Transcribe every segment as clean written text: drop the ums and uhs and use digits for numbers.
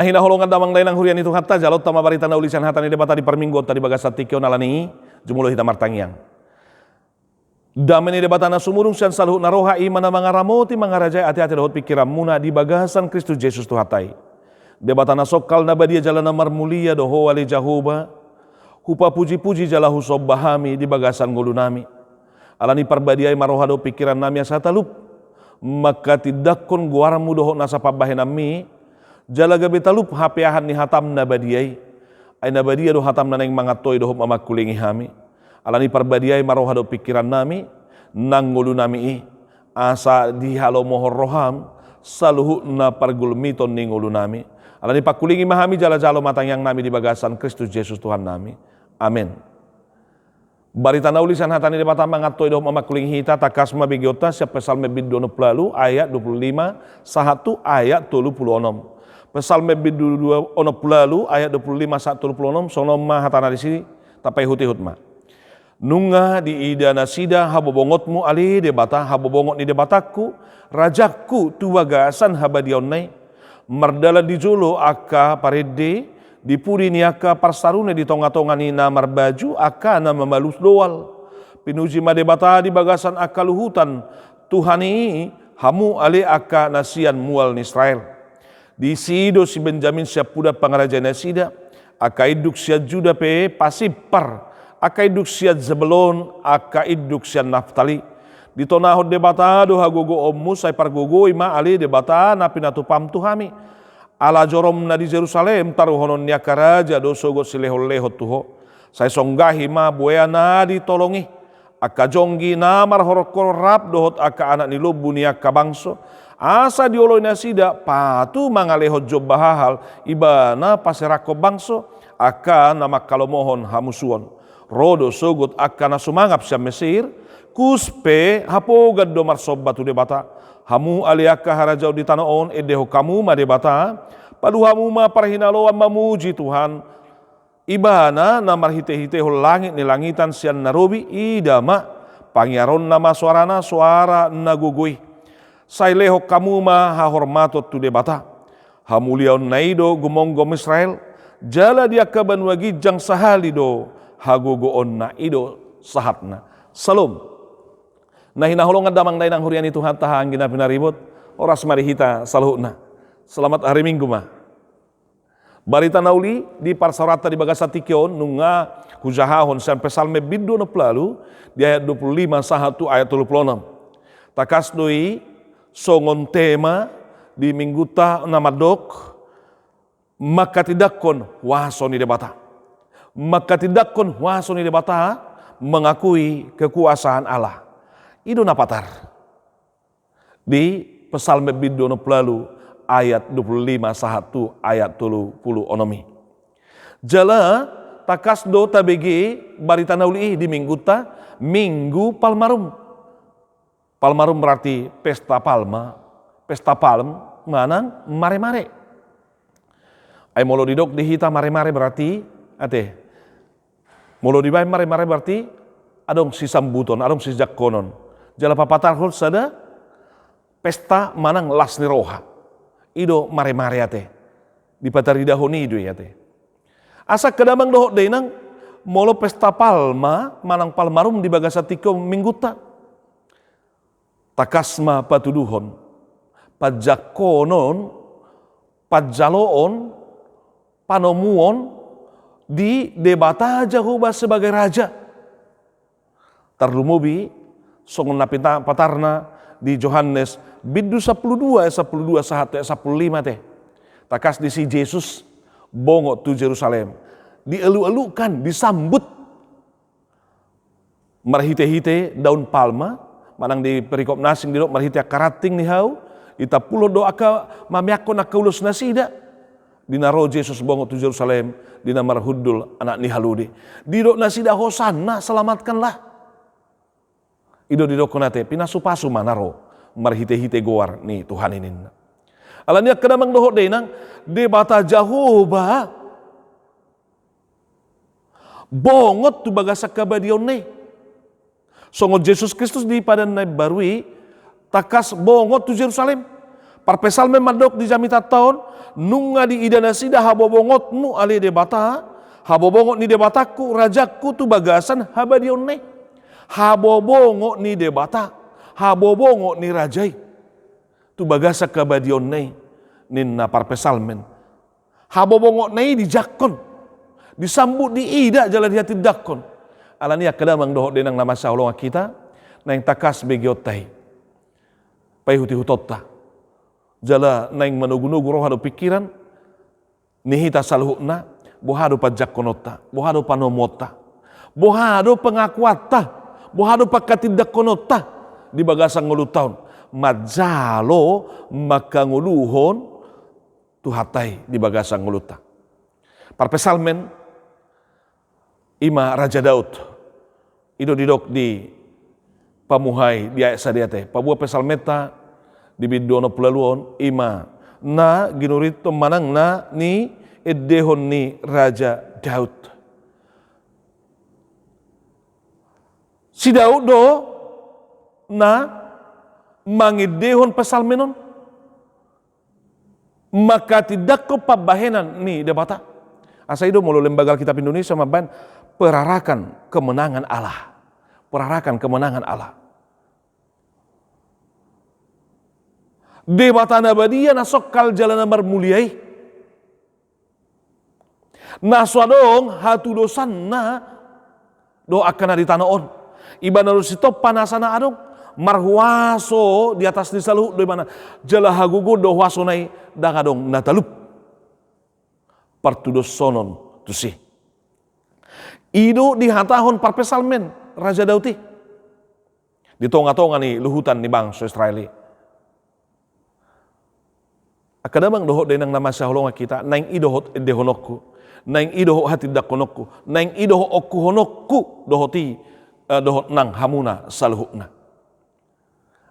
Hina holongan damang dainang hurian itu hatta jalot tama barita na ulisan hatani debata di perminggu tadi bagas tikyo nalani jumulo hita martangyang. Dameni debata na sumurung sian saluh naroha imana mangaramoti mangarajai ati-ati dohot pikiran muna di bagasan Kristus Yesus tu hatai. Debata na sokal na badia jalan na marmulia doho wali jahuba. Hupa puji-puji jalahu sob bahami di bagasan ngulu nami. Alani parbadiai maroha do pikiran nami asatalup. Maka tidak kon guaramu doho nasa pabahe nami. Jalaga betalup hapeahan ni hatam na badiai. Ay na badia do hatam na neng mangatoy doho mamakulingi hami. Alani parbadiai maroha do pikiran nami. Nang ngulu nami asa di halo mohor roham. Saluhu na pargulmiton ni ngulu nami. Alani pakulingi mahami jala-jalo matang yang nami di bagasan Kristus Yesus Tuhan nami. Amin. Barita na ulisan hatani di bata mangatoy doh mamakuling hita takas mabigiota siap Psalme bidono pelalu ayat 25 sahatu ayat 36. Psalme bidono pelalu ayat 25 sahatu 36 sonom ma hatana di sini tapai huti hutma. Nunga di idana sida habobongotmu ali debata habobongot ni debataku rajaku tu bagasan habadionai mardala di jolo aka parede dipuri niaka parsarune di tonga-tonga ni namar baju aka na mamalus doal pinuji madebata di bagasan aka luhutan Tuhani hamu ale aka nasian mual ni Israel di sido si Benjamin siap puda pangaraja nasida aka iduk siat Juda pe pasipar aka iduk siat Zebulon aka iduk siat Naftali di tonahod debata do hagogo ommu sai pargogo ima ale debata na pinatu pam tuhami ala jorom na di Jerusalem taruhonon niya karaja do sogot silehol-lehot tuho. Say songgahi ma buaya na di tolongi. Aka jonggi na marhorokor rap dohot aka anak ni lubu niya kabangso. Asa dioloy na sida patu mangalehot job bahahal iba na pasirako bangso. Aka na makalomohon hamusuon. Rodo sogot aka na sumangap siya Mesir. Kuspe hapogad do marsobat tu debata. Hamu aliaka harajau di tanaon edeho kamu madebata paduhamu ma parhinaloan mamuji Tuhan ibana na marhite-hite hol langit ni langitan sian narobi idama pangyaron nama suarana suara nagugui saileho kamu ma hahormatot tu debata hamulion naido gumonggom Israel jala dia kaban wagi jang sahalido hagogoon na ido sahatna salom. Nah hinaholongan damang dainang hurian itu hatahan gina pinaribot oras marihita saluhna. Selamat hari Minggu mah. Barita nauli di parsarata di bagasa tikyon nunga hujahahon san Psalme bidono pelalu di ayat 25 sahatu ayat 36. Takas doi songon tema di mingguta namadok maka tidak kon wasoni debata. Maka tidak kon wasoni debata mengakui kekuasaan Allah. Ido napatar di Psalme bidono pelalu ayat 25 sahatu ayat 30 onomi. Jala takas do tabegi barita nauli di mingguta minggu palmarum. Palmarum berarti pesta palma, pesta palm manang mare-mare. Ay molo didok dihita mare-mare berarti ate. Molo dibay mare-mare berarti adong si sambuton, adong si jakkonon. Jala papatar hol sada pesta manang lasni roha. Ido mare-mare ate. Di patarida honi ido ate. Asa kadamang dohot denang molo pesta palma manang palmarum di bagasa tiko mingguta. Takasma patuduhon. Pajakonon, pajaloon, panomuon di debata Jehovah sebagai raja. Tarlumubi songon napita patarna di Yohanes bidu 12 sahat 15 teh. Takas di si Yesus bongo tu Jerusalem. Dielu-elukan, disambut. Marhite-hite daun palma, manang di perikop nasing dilo marhite karating ni hau, ita pulo doa ka mamiakon akaulus nasida. Dinaro Yesus bongo tu Jerusalem, dina marhudul anak ni haludi. Didok nasida hosana selamatkanlah. Ido didokonate pinasupasu manaro marhite-hite goar ni Tuhan ini. Alania kadamang dohot denang debata Jehovah bongot tu bagasa kabadion ne. Songot Yesus Kristus di padan na barui takas bongot tu Jerusalem. Parpesal memadok di jamita tahun, nunga di idana sida habobongotmu ali debata, habobongot ni debataku, rajaku tu bagasan habadionne. Habobongot ni debata, habobongot ni rajai, tu bagasa kabadionne, ninna parpesal men. Habobongot nei di jakon, disambut di ida jalan hati dakon. Alania kadamang dohok denang nama saulong kita, nang takas begiotai, payhuti hutotta. Jala naing manugu-nugu rohado pikiran, nihita saluhna, bohado pajak konota, bohado panomota, bohado pengakuata, bohado pakatidak konota di bagasang ngulu tahun. Majalo makanguluhon tuhatai di bagasang nguluta. Parpesalmen ima Raja Daud, ido didok di pamuhai di ayat sadiate, pabua pesalmeta di bidono pelaluon ima na ginurito manang na ni edehon ni Raja Daud. Si Daud do na mangidehon pesalmenon, maka tidak ko pabahenan ni debata. Asa itu mulu lembaga kitab Indonesia maban perarakan kemenangan Allah. Perarakan kemenangan Allah. Debata nabadia nasokal jalan marmuliai. Naswadong hatu dosan na doakan di tanah on. Iba narusito panasana adong marhuaso di atas di saluh do mana jala hagugo do wasonai dangadong natalup. Partudos sonon tusi. Ido di hatahon parpesalmen Raja Dauti. Di tonga-tonga ni luhutan ni bangsa Israeli. Akadamang dohot denang nama saholonga kita, naing idohot dehonokku, naing idohot hati dakonokku, naing idohot okku honokku dohoti dohot nang hamuna saluhukna.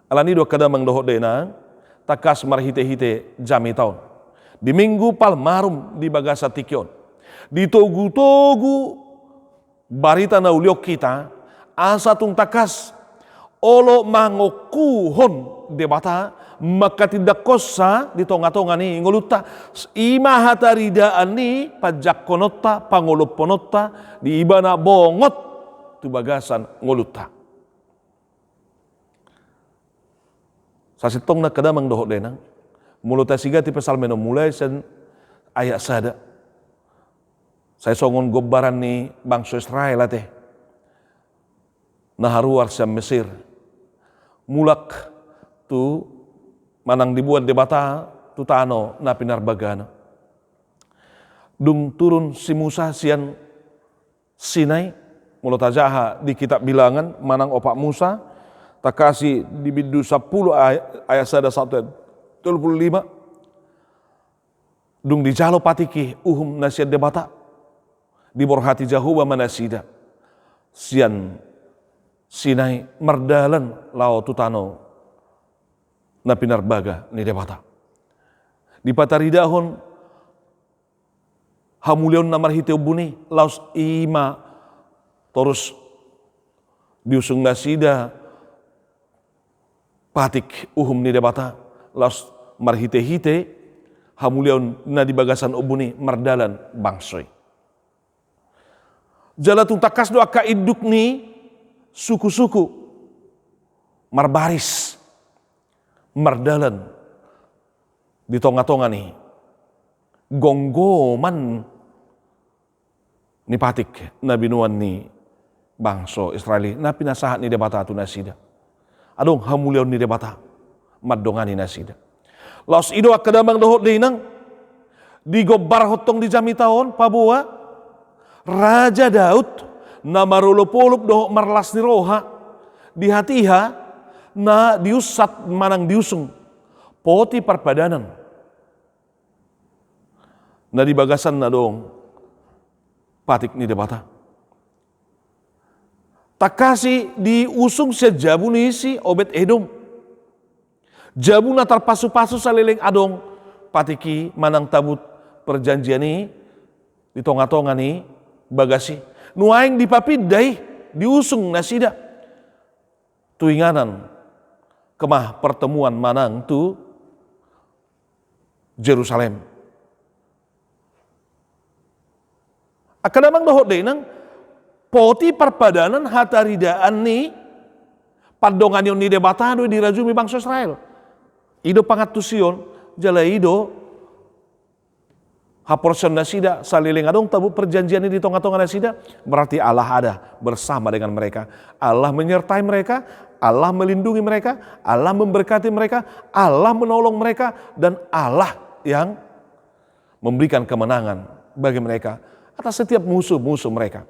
Alani do kadamang dohot denang takas marhite-hite jami taon. Di minggu palmarum di bagasa tikion, di togu-togu barita na uliok kita, asa tung takas olo mangokuhon debata, maka tidak kosa di tonga-tonga ni nguluta ima hataridaan ni pajak konota pangolup ponota di ibana bongot tu bagasan nguluta. Sasitong na kadamang dohok denang muluta siga ti pasal meno mulai sen ayat sada. Saya songon gobaran ni bangsa Israel ate naharuar sa Mesir mulak tu manang dibuat debata tu tano na pinarbagana. Dung turun si Musa sian Sinai mulut ajaha di kitab bilangan manang opak Musa takasi di bidu 10 ayat sada 1 35 dung di jalo patiki uhum nasiat debata di borhati jahuba manasida sian Sinai mardalan lao tutano na pinarbaga ni debata. Di pataridahon hamulion na marhiteu buni laos ima terus diusung nasida patik uhum ni debata laos marhite-hite hamulion na di bagasan ubuni mardalan bangsoy. Jala tuntakas doa kaiduk ni suku-suku marbaris mardalan di tonga-tonga ni gonggoman ni patik na binuan ni bangso Israeli na pinasahat ni debata tu nasida adong hamulion ni debata madongan ni nasida laos ido akadamang dohot dinang di gobar hotong di jami taon pabua Raja Daud na marulupulup dohok marlas ni roha di hatiha na diusat manang diusung poti parpadanan na di bagasan na dong patik ni debata takasi diusung siya jabu ni si Obed Edom jabu na tarpasu-pasu sa leleng adong patiki manang tabut perjanjian ni di tonga-tonga ni bagasi nuaing dipapidday diusung nasida tuinganan kemah pertemuan manang tu Jerusalem. Akadamang dohot day nang poti perpadanan hataridaan ni padongan yung nidebatado di rajumi bangsa Israel. Ido pangatusion jala ido haporsan na sida saliling adong tabu perjanjian ini di tengah-tengah sida, berarti Allah ada bersama dengan mereka. Allah menyertai mereka, Allah melindungi mereka, Allah memberkati mereka, Allah menolong mereka, dan Allah yang memberikan kemenangan bagi mereka atas setiap musuh-musuh mereka.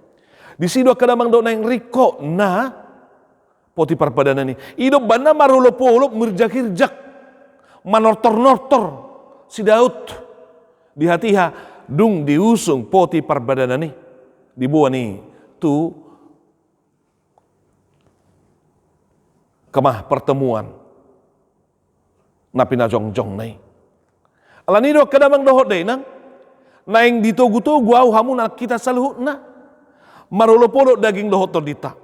Di sido kadamang do nang riko na poti perpadanan ini. Ido bana marulop-ulop mirjak-irjak manortor-nortor si Daud di hatiha dung diusung poti perbadanan ni dibuat ni tu kemah pertemuan na pinajong-jong nai alanido kadamang dohot day nang naing ditugu-tugu au hamu na kita saluhut na marulopolo daging dohot tordita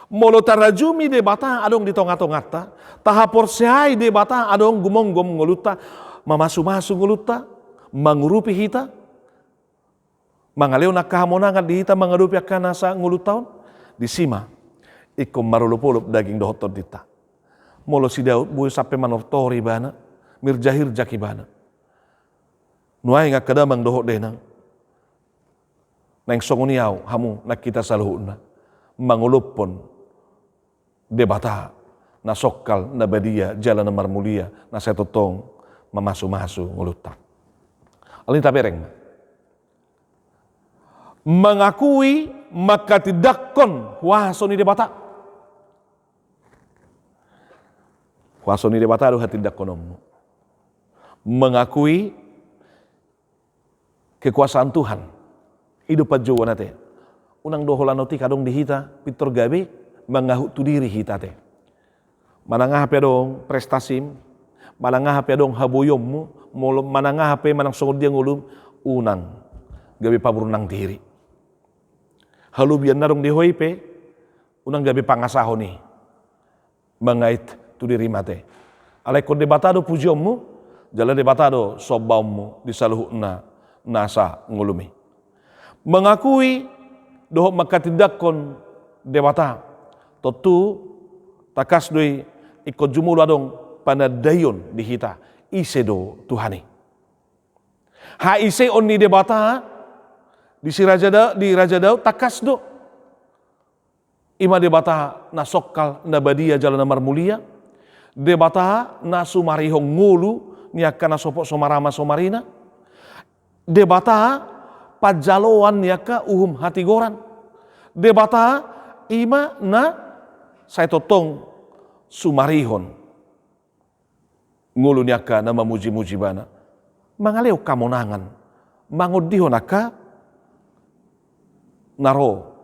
molo tarajumi de bata adong di tonga-tongata tahapor sehai de bata adong gumong-gom ngoluta mamasu-masu ngoluta mangurupi hita mangaleo na kahamonangan di hita mangarupi akan nasa ngulutaon di sima ikom marulupulup daging dohotor dita molo si Daud buhay sampai manortori bana mirjahir jaki bana nuay nga kadamang dohot denang nang songoniaw hamu nakita saluhuna mangulupon debata na sokal na badia jalan na marmulia na setotong mamasu-masu ngulutak. Alin tabereng mengakui maka tidakkon wahsoni debata do hatidakkonommu mengakui kekuasaan Tuhan hidup pajuwa nate unang doholanoti kadong dihita pitor gabi mengahu tu diri hita te manangah pedong prestasim manangah pedong habuyommu manangah hape manang songod dia ngulum unang gabi paburunang diri halubian narong di hoipe unang gabi pangasaho ni mangait tu diri mate alay ko debatado pujommu jala debatado sobammu disaluhna nasa ngulumi mengakui dohok makatindakon debata totu takas doi ikut jumul adong panadayon di hita isedo Tuhani. Ha ise onni debata di si Raja Daud takas do. Ima debata na sokkal na badia jalan namar mulia. Debata na sumarihong ngulu niaka na sopok somarama somarina. Debata pajaloan niaka uhum hatigoran. Debata ima na saya totong sumarihon ngulu niaka na mamuji-muji bana mangaleo kamonangan mangodihon aka naro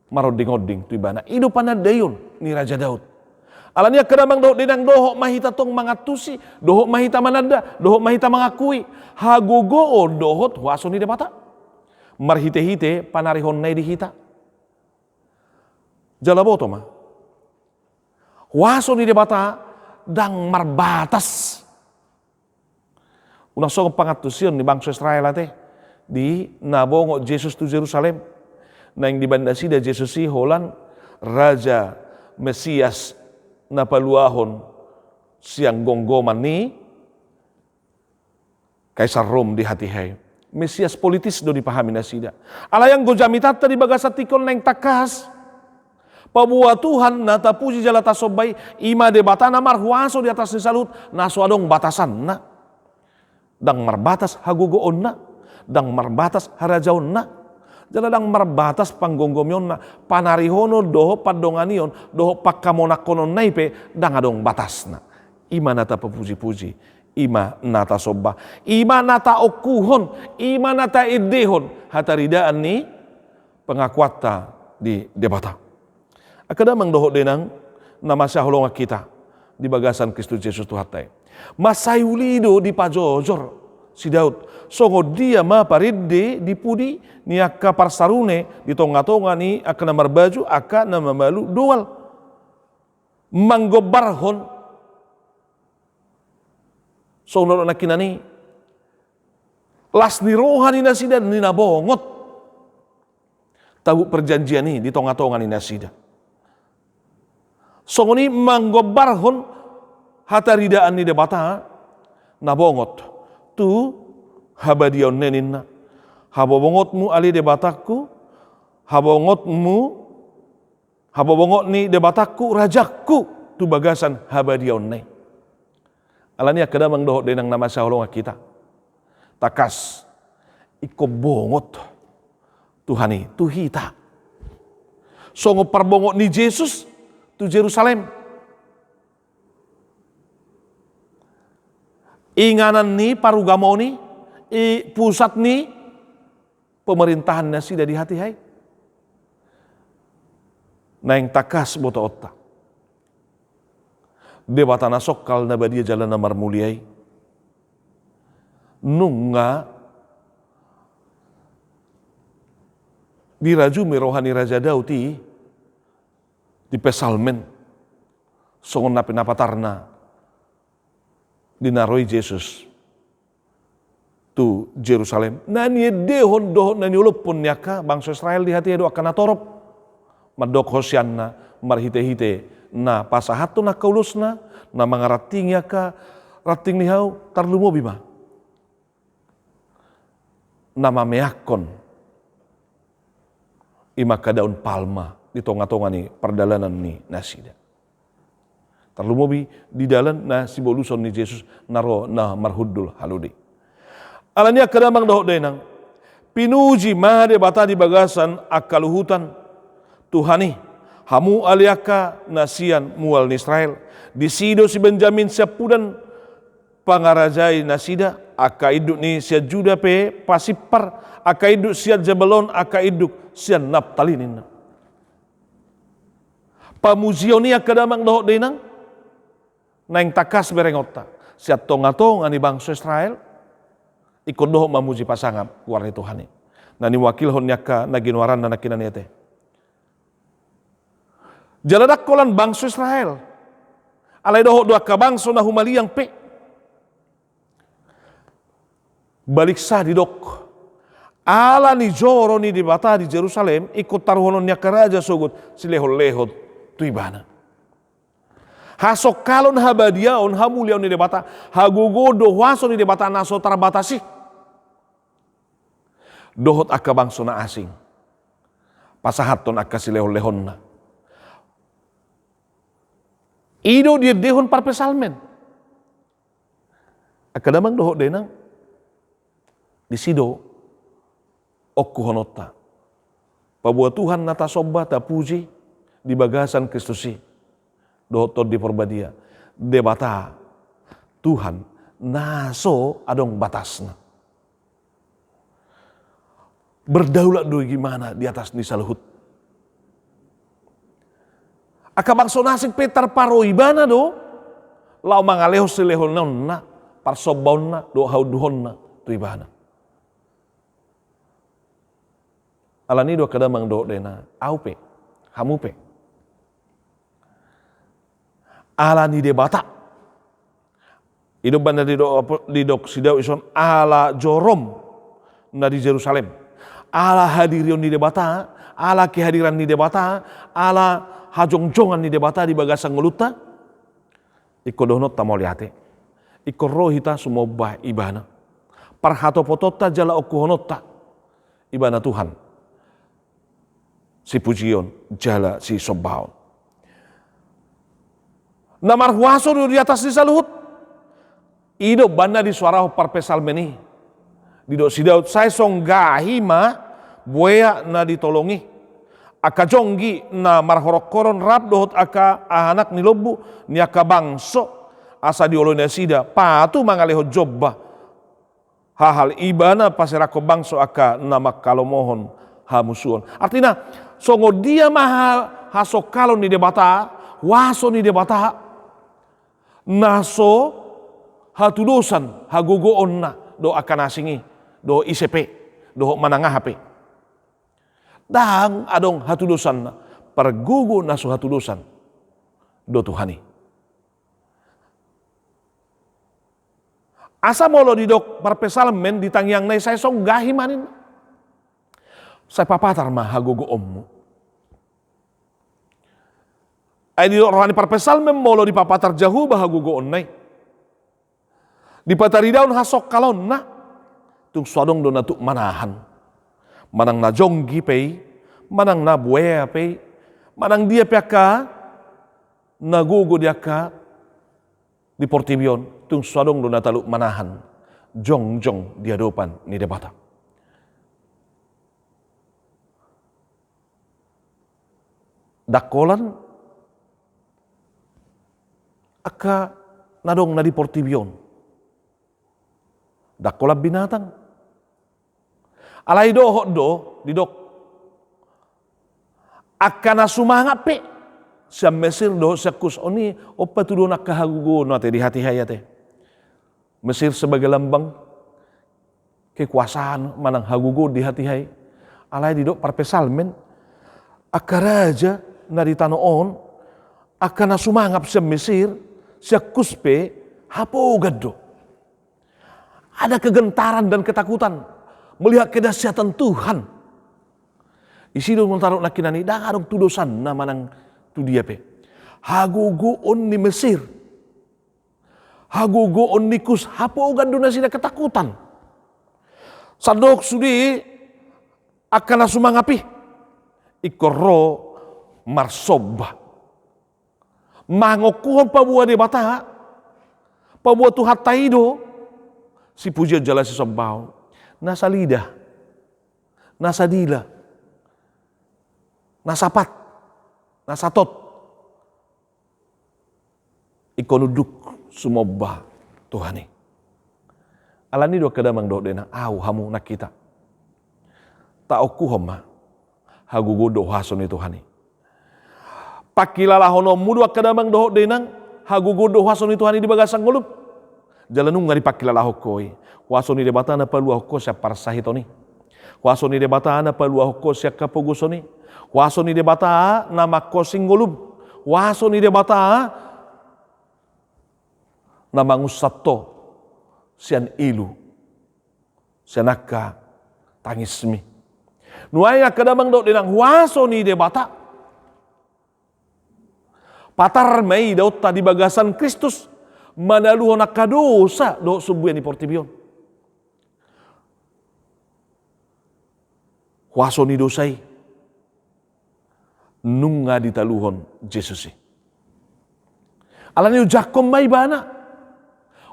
maroding-oding tu ibana ido panadayon ni Raja Daud alania kadamang dohok dinang dohok mahita tong mangatusi dohok mahita mananda dohok mahita mangakui hagogo dohot waso ni debata marhite-hite panarihon nay dihita jalaboto ma waso ni debata dang marbatas. Unang song pangatusion ni bangsa Israel ate di nabongo Jesus tu Jerusalem na yung dibandasi da Jesus si holan Raja Mesias na paluahon siyang gonggoman ni Kaisar Rome di hatihay. Mesias politis do dipahami na sida. Alayang gojamitat di bagasat tikon na yung takas pabuat Tuhan na tapuji jala tasobay ima debata na marhuaso di atas ni salut naso adong batasan na dang marbatas hagugoon na dang marbatas harajaon na jala dang marbatas panggonggomyon na panarihono doho padonganion doho pagkamonakonon naipe dang adong batas na ima nata papuji-puji ima nata sobba ima nata okuhon ima nata idehon hataridaan ni pengakuata di debata akadamang dohok denang na masyahulong kita di bagasan Kristus Yesus Tuhatay. Masayulido di pajojor si Daud. Songo dia maparide di pudi ni akka parsarune di tonga-tonga ni akka namar baju akka namamalu dual. Manggobarhon. Songo na kinani Las ni rohani nasida ni nabongot. Tahu perjanjian ini di tonga-tonga ni nasida. Songoni manggobarhon hataridaan ni debata nabongot. Tu habadion neninna. Habobongotmu ali debataku. Habongot ni debataku rajaku. Tu bagasan habadion ne. Alania kadamang dohot denang nama saholonga kita. Takas iko bongot Tuhani, tu hita. Songo parbongot ni Yesus tu Jerusalem. Inganan ni parugamo ni pusat ni pemerintahan nasi dari hati hai. Naing takas bota otta. Debata nasokal na badia jalan na marmuliai. Nunga diraju rohani Raja Dauti di pesalmen songon napatarna dinaroi Yesus tu Jerusalem. Nani dehon dohon nani ulupun nyaka bangsa Israel di hati edo akan atorop madok hosianna marhite-hite na pasahatu na kaulusna na mangarating yaka rating nihau tarlumo bima nama meakon imaka daun palma di tonga-tonga ni perdalanan ni nasida. Terlumobi di dalam na simboluson ni Yesus naro na marhudul haludi. Alanya kadamang dohok denang pinuji mahade bata di bagasan akaluhutan Tuhani hamu aliaka nasian mual ni Israel di sido si Benjamin siapudan pangarajai nasida aka iduk ni sia Juda pe pasipar aka iduk sia Jebelon aka iduk sia Naptalinin. Pamuzioni kadamang dohok denang naing takas berengota sia tonga-tonga ni bangsa Israel ikut dohok mamuji pasangap warni Tuhani. Nani wakil hon nyaka naginwaran na nakinan yate. Jaladak kolan bangsa Israel. Alai dohok doa ka bangsa na humaliang pe. Balik sah di dok. Ala ni joro ni di bata di Jerusalem ikut taruhonon nyaka raja sogut silehol-lehot tuibana. Hasok kalon habadiaon hamuliaon ni debata hagogodo waso ni debata naso tarbatasi. Dohot aka bangso na asing. Pasahaton aka silehon-lehon na. Ido dia dehon parpesalmen. Aka damang dohot denang. Di sido okku honota. Pabuat Tuhan nata sobba ta puji di bagasan Kristusi. Dohot di porbadia. Debata Tuhan naso adong batasna. Berdaulat do gimana di atas ni saluhut. Aka bangso nasing Peter paro ibana do. Lau mangaleho silehon na parsobon na do hauduhon na tu ibana. Alani do kadamang do dena aupe hamupe. Alani debata. Ido banda di dok sidau ison ala jorom na di Jerusalem. Ala hadirion ni debata, ala kehadiran ni debata, ala hajongjongan ni debata di bagasang ngeluta. Iko dohnot tamoliate. Iko rohita sumobah ibana. Parhato potota jala okuhonota. Ibana Tuhan. Si pujion jala si sobaon. Namar huaso di atas di saluhut. Ido banda di suara parpesal meni. Dido si Daud saya songgahima buaya na ditolongi. Aka jonggi na marhorokoron rab dohot aka anak ni lobu ni aka bangso asa diolona sida patu mangaleho jobba hahal ibana pasirako bangso aka nama kalomohon hamusuon. Artinya songo dia maha hasokalon ni debata waso ni debata naso hatudosan hagogoon na do akan asingi do ICP do manangah HP. Dang adong hatudosan na pergugo naso hatudosan do Tuhani. Asa molo di dok parpesalmen ditangyang nai saya songgahi manin. Saya papatar mah hagogo ommu. Ay di rohani parpesalmen molo di papatar jahu bah hagogo onnai. Di patari daun hasok kalon na. Tung suadong do natuk manahan. Manang na jonggi pei, manang na buaya pei, manang dia peka nagugo dia ka di Portibion tung suadong do natalu manahan jong di hadapan ni debata. Dakolan aka nadong na di Portibion. Dakolan binatang. Alay do di dok. Akana sumangap pe. Sa Mesir do sa kus oni opa tudo nakahagugo no ate di hati hayate. Mesir sebagai lambang kekuasaan manang hagugo di hati hay. Alay di dok parpesalmen akaraja na di tanoon akana sumangap sa Mesir sa kuspe hapogad do. Ada kegentaran dan ketakutan melihat kedahsyatan Tuhan. Isi dong taruh nakinani dangarong tudosan na manang tu dia pe. Hagugoon ni Mesir. Hagugoon ni Kus hapogan do na sila ketakutan. Sadok sudi akan na sumangapi. Ikoro marsoba. Mangokuhan pabuah di bata. Pabuah tu hataido. Si puja jala si sobbao. Nasa lidah, nasa dila, nasa pat, nasa tot. Ikonuduk sumobah Tuhani. Alani do kadamang do denang au hamu nakita. Taoku homa hagugo do hason ni Tuhani. Pakilala hono mudu kadamang do denang hagugo do hason ni Tuhani di bagasang ngulup. Jalanung ngari pakilala hokoi. Wasoni debata na palua hoko siya parsahitoni. Wasoni debata na palua hoko siya kapugusoni. Wasoni debata na makosing ngulub. Wasoni debata na mangusato siyan ilu. Siya naka tangismi. Nuay nga kadamang do dinang wasoni debata. Patar may daw ta di bagasan Kristus. Manaluho na kadosa do subuyan ni Portibion. Waso ni dosay nung nga ditaluhon Jesus. Alam niyo jakom may bana.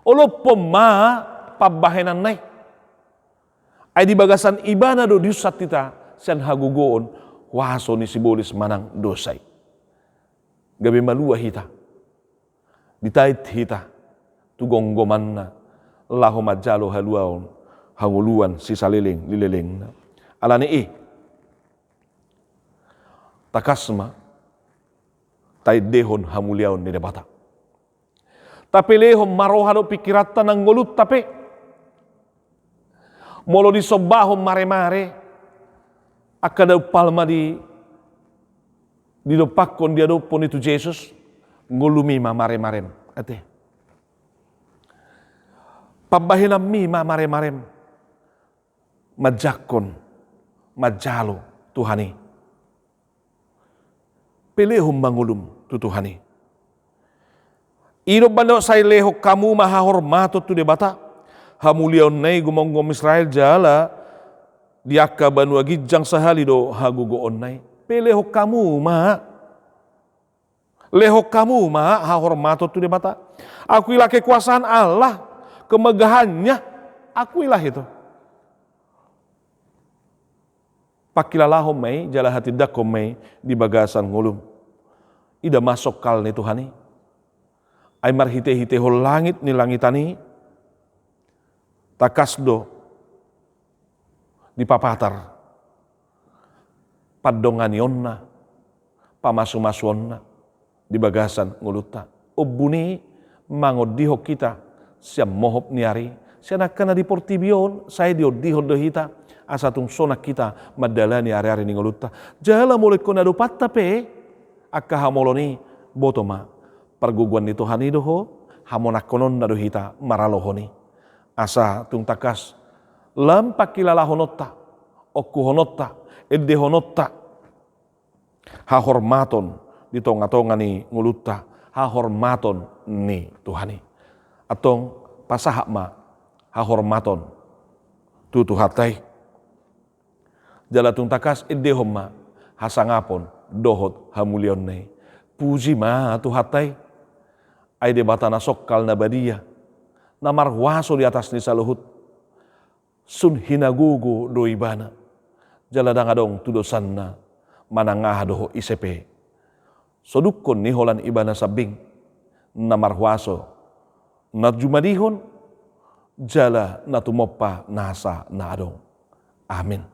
Olo poma pabahenan nay. Ay di bagasan iba na do diusat tita siyan hagugoon waso ni sibolis manang dosay. Gabi maluwa hita. Ditait hita. Tugonggoman na. Laho majalo haluaon. Hanguluan si saliling lileleng na. Alani takasma tay dehon hamuliaon ni debata. Tapi lehom marohado pikiratan ng ngulut tapi molo di sobahom mare-mare akadaw palma di dopakon dia dopon itu Jesus ngulumima mare-marem ate. Pabahinam mima mare-marem majakon majalo Tuhani. Pilihum mangulum tu Tuhani. Ino bando say lehok kamu mahahormato tu debata. Hamuliaon nay gumonggom Israel jala diaka banua gijang sahali do hagugoon nay. Pilihok kamu ma. Lehok kamu ma hahormato tu debata. Akuilah kekuasaan Allah. Kemegahannya. Akuilah itu. Pakilalahom may, jala hati dakom may, di bagasan ngulum. Ida masok kal ni Tuhani. Ay marhite-hite ho langit ni langitani. Takasdo. Di papatar. Padongan yonna. Pamasu-masuon na. Di bagasan nguluta. Ubuni mangodiho kita. Siya mohop niari. Siya nakana di Portibion. Saya diho dohita. Asatung sonak kita madalani ari-ari ni nguluta. Jala mulai ko na dupat tape. Akka hamoloni botoma. Perguguan ni Tuhan idoho. Hamonak konon na dohita maralohoni. asa tung takas lampak kilala honotta, okku honotta, edde honotta, hahormaton di tonga-tonga ni ngulutta, hahormaton ni Tuhani. Atong pasahak ma hahormaton tutu hatai. Jalatung takas edde homma hasangapon dohot hamulion nei. Puji ma tu hatai. Aide batana sokkal na badia. Na marwaso di atas ni saluhut. Sun hinagugu do ibana. Jaladang adong tudosan na manangah doho isepe. Sodukon ni holan ibana sabing. Na marwaso. Na jumadihon. Jala na tumoppa nasa na adong. Amin.